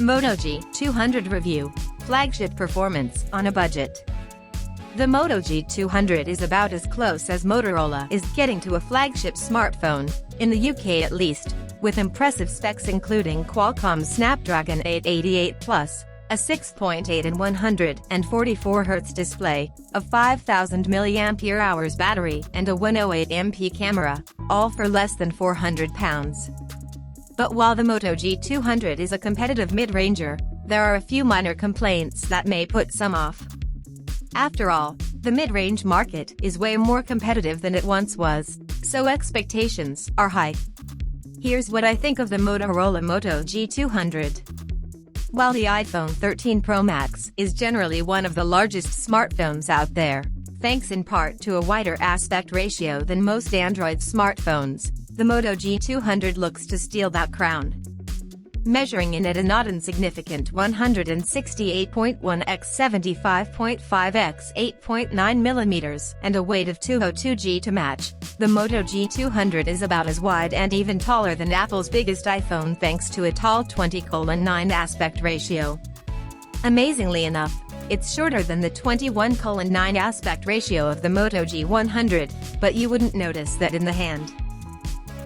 Moto G200 Review. Flagship performance on a budget. The Moto G200 is about as close as Motorola is getting to a flagship smartphone, in the UK at least, with impressive specs including Qualcomm's Snapdragon 888 Plus, a 6.8 and 144 Hz display, a 5000 mAh battery and a 108 MP camera, all for less than £400. But while the Moto G200 is a competitive mid-ranger, there are a few minor complaints that may put some off. After all, the mid-range market is way more competitive than it once was, so expectations are high. Here's what I think of the Motorola Moto G200. While the iPhone 13 Pro Max is generally one of the largest smartphones out there, thanks in part to a wider aspect ratio than most Android smartphones, the Moto G200 looks to steal that crown. Measuring in at a not insignificant 168.1 x 75.5 x 8.9 mm and a weight of 202 g to match, the Moto G200 is about as wide and even taller than Apple's biggest iPhone thanks to a tall 20:9 aspect ratio. Amazingly enough, it's shorter than the 21:9 aspect ratio of the Moto G100, but you wouldn't notice that in the hand.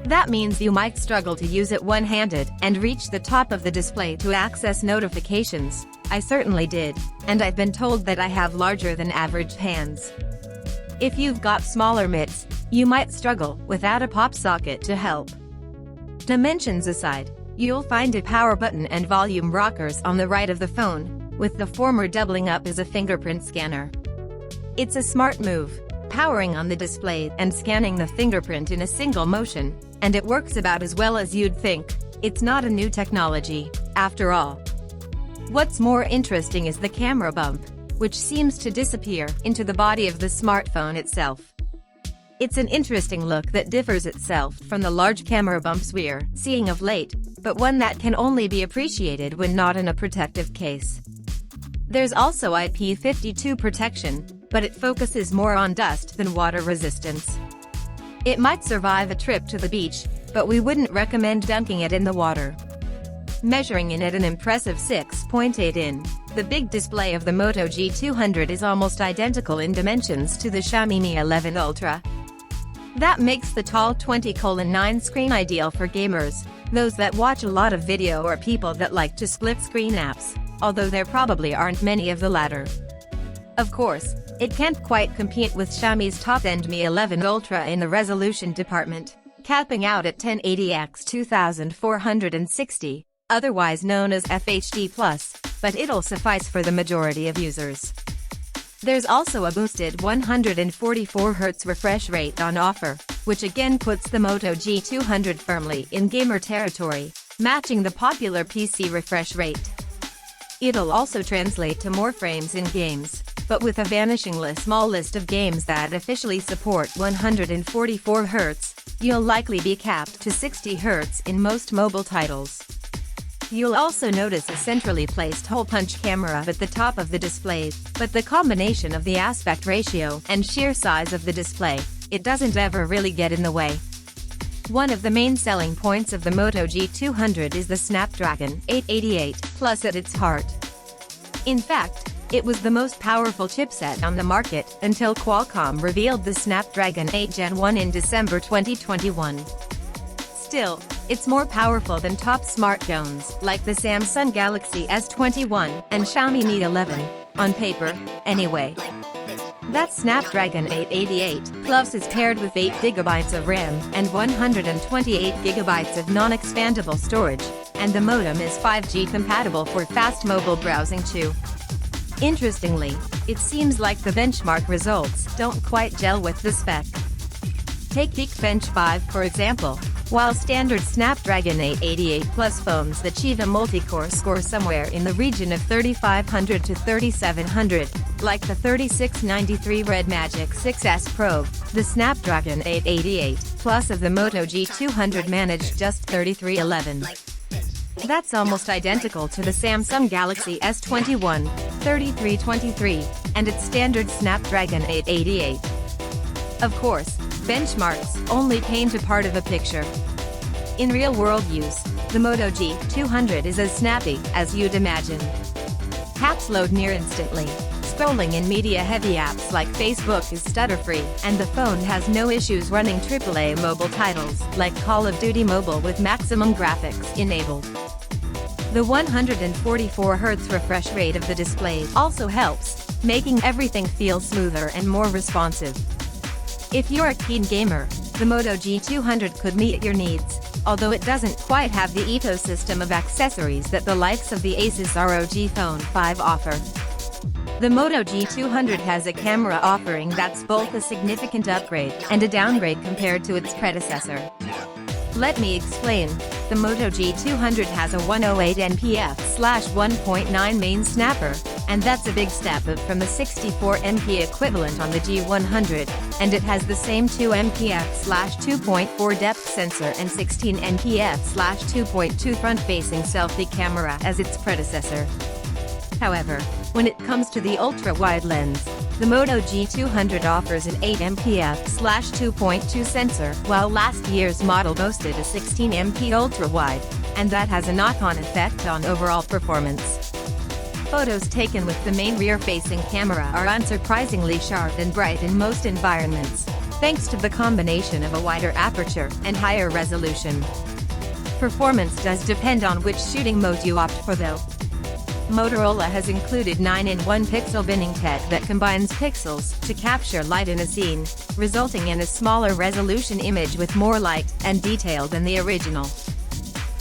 That means you might struggle to use it one-handed and reach the top of the display to access notifications. I certainly did, and I've been told that I have larger than average hands. If you've got smaller mitts, you might struggle without a pop socket to help. Dimensions aside, you'll find a power button and volume rockers on the right of the phone, with the former doubling up as a fingerprint scanner. It's a smart move, powering on the display and scanning the fingerprint in a single motion, and it works about as well as you'd think. It's not a new technology, after all. What's more interesting is the camera bump, which seems to disappear into the body of the smartphone itself. It's an interesting look that differs itself from the large camera bumps we're seeing of late, but one that can only be appreciated when not in a protective case. There's also IP52 protection, but it focuses more on dust than water resistance. It might survive a trip to the beach, but we wouldn't recommend dunking it in the water. Measuring in at an impressive 6.8 in, the big display of the Moto G200 is almost identical in dimensions to the Xiaomi Mi 11 Ultra. That makes the tall 20:9 screen ideal for gamers, those that watch a lot of video or people that like to split screen apps, although there probably aren't many of the latter. Of course, it can't quite compete with Xiaomi's top-end Mi 11 Ultra in the resolution department, capping out at 1080 x 2460, otherwise known as FHD+, but it'll suffice for the majority of users. There's also a boosted 144 Hz refresh rate on offer, which again puts the Moto G200 firmly in gamer territory, matching the popular PC refresh rate. It'll also translate to more frames in games, but with a vanishingly small list of games that officially support 144 Hz, you'll likely be capped to 60 Hz in most mobile titles. You'll also notice a centrally placed hole-punch camera at the top of the display, but the combination of the aspect ratio and sheer size of the display, it doesn't ever really get in the way. One of the main selling points of the Moto G200 is the Snapdragon 888 Plus at its heart. In fact, it was the most powerful chipset on the market until Qualcomm revealed the Snapdragon 8 Gen 1 in December 2021. Still, it's more powerful than top smartphones like the Samsung Galaxy S21 and Xiaomi Mi 11, on paper, anyway. That Snapdragon 888 Plus is paired with 8 GB of RAM and 128 GB of non-expandable storage, and the modem is 5G compatible for fast mobile browsing too. Interestingly, it seems like the benchmark results don't quite gel with the spec. Take Geekbench 5 for example. While standard Snapdragon 888 Plus phones achieve a multi-core score somewhere in the region of 3500 to 3700, like the 3693 Red Magic 6S Pro, the Snapdragon 888 Plus of the Moto G200 managed just 3311. That's almost identical to the Samsung Galaxy S21, 3323, and its standard Snapdragon 888. Of course, benchmarks only paint a part of a picture. In real-world use, The Moto G200 is as snappy as you'd imagine. Apps load near instantly. Scrolling in media-heavy apps like Facebook is stutter-free, and the phone has no issues running AAA mobile titles like Call of Duty Mobile with maximum graphics enabled. The 144Hz refresh rate of the display also helps, making everything feel smoother and more responsive. If you're a keen gamer, the Moto G200 could meet your needs, although it doesn't quite have the ecosystem of accessories that the likes of the Asus ROG Phone 5 offer. The Moto G200 has a camera offering that's both a significant upgrade and a downgrade compared to its predecessor. Let me explain. The Moto G200 has a 108 np/1.9 main snapper, and that's a big step up from the 64 MP equivalent on the G100, and it has the same 2 MP/2.4 depth sensor and 16 MP/2.2 front-facing selfie camera as its predecessor. However, when it comes to the ultra-wide lens, the Moto G200 offers an 8 MP/2.2 sensor, while last year's model boasted a 16 MP ultra-wide, and that has a knock-on effect on overall performance. Photos taken with the main rear-facing camera are unsurprisingly sharp and bright in most environments, thanks to the combination of a wider aperture and higher resolution. Performance does depend on which shooting mode you opt for though. Motorola has included 9-in-1 pixel binning tech that combines pixels to capture light in a scene, resulting in a smaller resolution image with more light and detail than the original.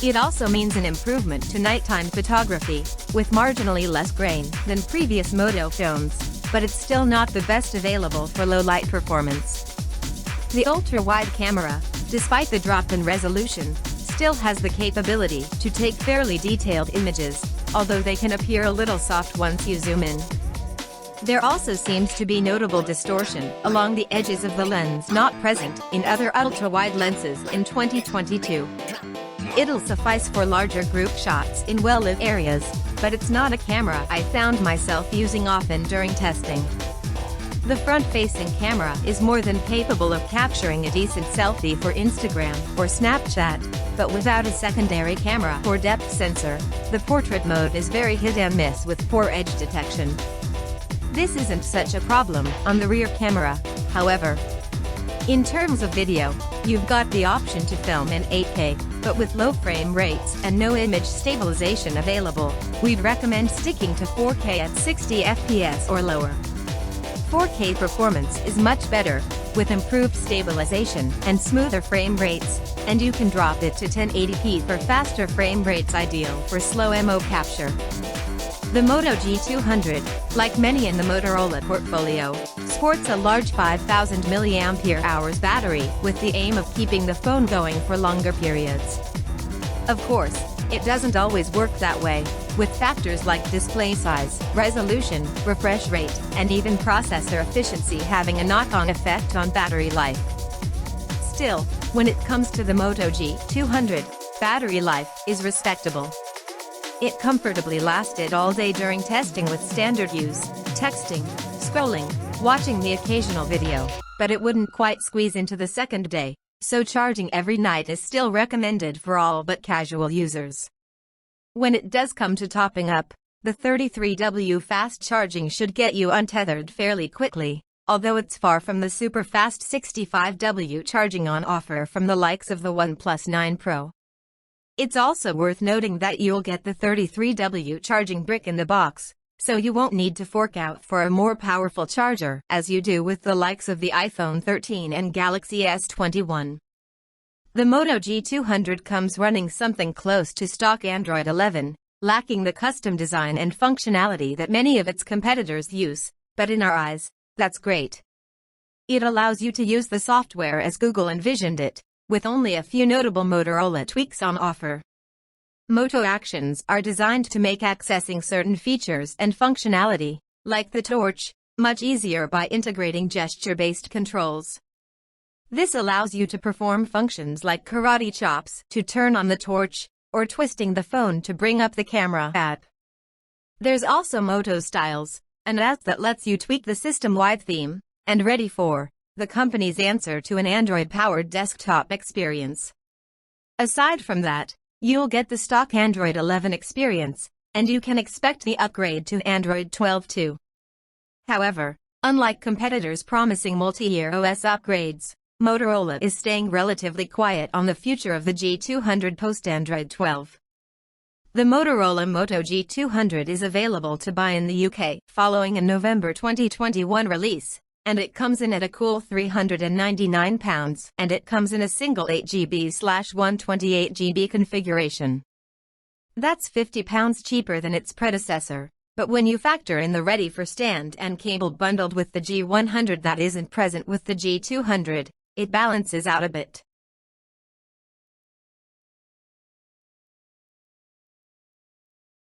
It also means an improvement to nighttime photography, with marginally less grain than previous Moto phones, but it's still not the best available for low light performance. The ultra-wide camera, despite the drop in resolution, still has the capability to take fairly detailed images, although they can appear a little soft once you zoom in. There also seems to be notable distortion along the edges of the lens not present in other ultra-wide lenses in 2022. It'll suffice for larger group shots in well-lit areas, but it's not a camera I found myself using often during testing. The front-facing camera is more than capable of capturing a decent selfie for Instagram or Snapchat, but without a secondary camera or depth sensor, the portrait mode is very hit and miss with poor edge detection. This isn't such a problem on the rear camera, however. In terms of video, you've got the option to film in 8K, but with low frame rates and no image stabilization available, we'd recommend sticking to 4K at 60 FPS or lower. 4K performance is much better, with improved stabilization and smoother frame rates, and you can drop it to 1080p for faster frame rates ideal for slow MO capture. The Moto G200, like many in the Motorola portfolio, sports a large 5000 mAh battery with the aim of keeping the phone going for longer periods. Of course, it doesn't always work that way, with factors like display size, resolution, refresh rate, and even processor efficiency having a knock-on effect on battery life. Still, when it comes to the Moto G200, battery life is respectable. It comfortably lasted all day during testing with standard use, texting, scrolling, watching the occasional video, but it wouldn't quite squeeze into the second day, so charging every night is still recommended for all but casual users. When it does come to topping up, the 33W fast charging should get you untethered fairly quickly, although it's far from the super fast 65W charging on offer from the likes of the OnePlus 9 Pro. It's also worth noting that you'll get the 33W charging brick in the box, so you won't need to fork out for a more powerful charger as you do with the likes of the iPhone 13 and Galaxy S21. The Moto G200 comes running something close to stock Android 11, lacking the custom design and functionality that many of its competitors use, but in our eyes, that's great. It allows you to use the software as Google envisioned it, with only a few notable Motorola tweaks on offer. Moto Actions are designed to make accessing certain features and functionality, like the torch, much easier by integrating gesture-based controls. This allows you to perform functions like karate chops to turn on the torch, or twisting the phone to bring up the camera app. There's also Moto Styles, an app that lets you tweak the system-wide theme, and ready for the company's answer to an Android-powered desktop experience. Aside from that, You'll get the stock Android 11 experience, and you can expect the upgrade to Android 12 too. However, unlike competitors promising multi-year OS upgrades, Motorola is staying relatively quiet on the future of the G200 post-Android 12. The Motorola Moto G200 is available to buy in the UK following a November 2021 release, and it comes in at a cool £399, and it comes in a single 8GB/128GB configuration. That's £50 cheaper than its predecessor, but when you factor in the ready for stand and cable bundled with the G100 that isn't present with the G200, it balances out a bit.